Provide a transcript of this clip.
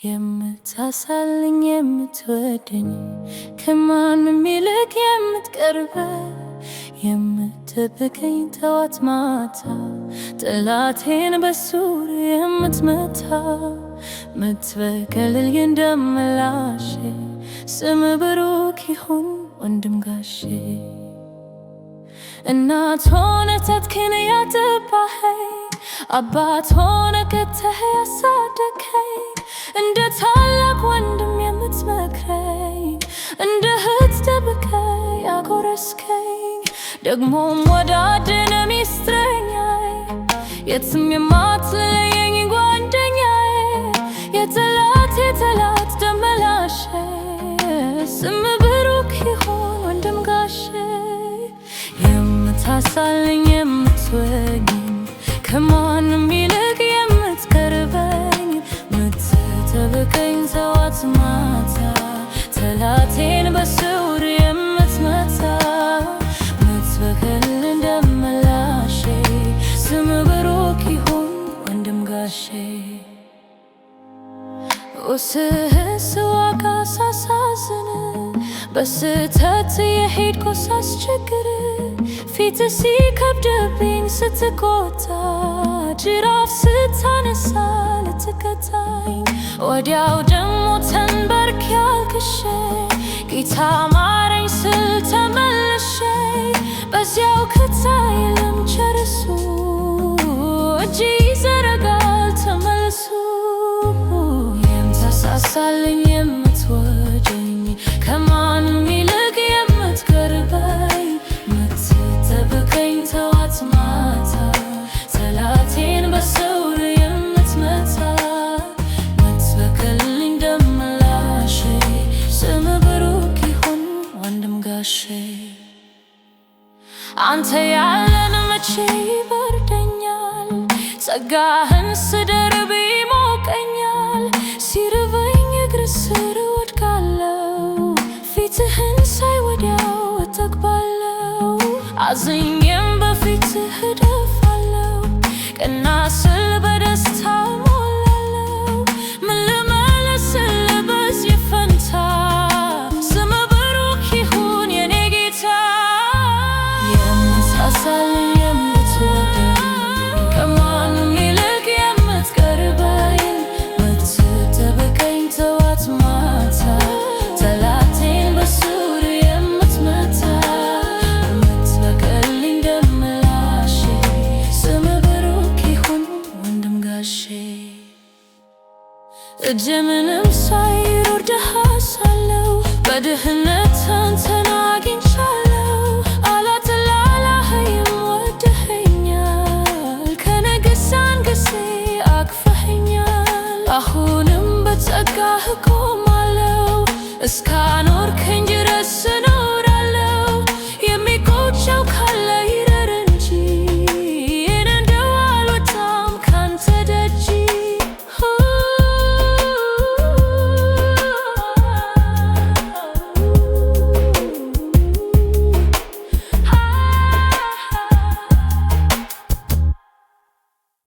የምታሳልኝ የምትወደኝ ከማንም ይልቅ የምትቀርበኝ የምትጠብቀኝ ጠዋት ማታ ጠላቴን በሱር የምትመታ ምትበቀልልኝ እንደምላሼ ስም ብሩክ ይሁን ወንድም ጋሼ። እናት ሆነ ተትክን ያጠባኸኝ አባት ሆነ ከተህ ያሳደግኸኝ እንደ ታላቅ ወንድም የምትመክረኝ እንደ እህት ጠብቀህ ያጎረስከኝ ደግሞም ወዳጅነ ሚስጥረኛዬ የትም የማትለየኝ ጓደኛዬ የጠላቴ ጠላት ደመላሼ ስም ብሩክ ይሁን ወንድም ጋሼ። የምታሳልኝ የምትወደኝ ከማንም ይልቅ የምትቀርበኝ ምትጠብቀኝ ጠዋት ማታ ጠላቴን በስውር የምትመታ ምትበቀል እንደምላሼ ስም ብሩክ ይሁን ወንድም ጋሼ። ስዋጋ ሳሳዝን በስተት የሄድኩ ሳስቸግር ፊት ሲከብድብኝ ስትቆጣ ጅራፍ ስታነሳ ልትቀጣኝ ወዲያው ደሞ ተንበርክ ያልክሼ ጌታ ማረኝ ስል ተመልሼ በዚያው ክታይልም ቸርሱ እጅ ይዘረጋል ተመልሱ። የምታሳሳልኝ የምትወደኝ ከማንም ይልቅ የምትቀርበኝ ምትጠብቀኝ ጠዋት ማታ ጠላቴን በስውር የምትመታ ምትበቀልልኝ ደመላሼ ስም ብሩክ ይሁን ወንድም ጋሼ። አንተ ያለን መቼ ይበርደኛል ጸጋህን ስደርብ ይሞቀኛል ሲርበኝ እግር ስር እወድቃለሁ ፊትህን ሳይ ወዲያው እጠግባለሁ አዝኜም በፊትህ እደፋለሁ ቀና ስል በደስታ እሞላለሁ ምን ልመልስልህ በዚህ ፈንታ ስም ብሩክ ይሁን የኔ ጌታ። የምታሳልኝ የምትወደኝ ከማንም ይልቅ የምትቀርበኝ ምትጠብቀኝ ጠዋት ማታ ጠላቴን በስውር የምትመታ ምትበቀልልኝ ደመላሼ ስም ብሩክ ይሁን ወንድም ጋሼ። እጄ ምንም ሳይኖር ደሃ ሳለሁ በድህነት አንተን አግኝቻለሁ አላተላላኸኝም ወደኸኛል ከነገሥ አንግሴ አቅፈኸኛል አሁንም በጸጋህ እቆማለሁ እስካሁን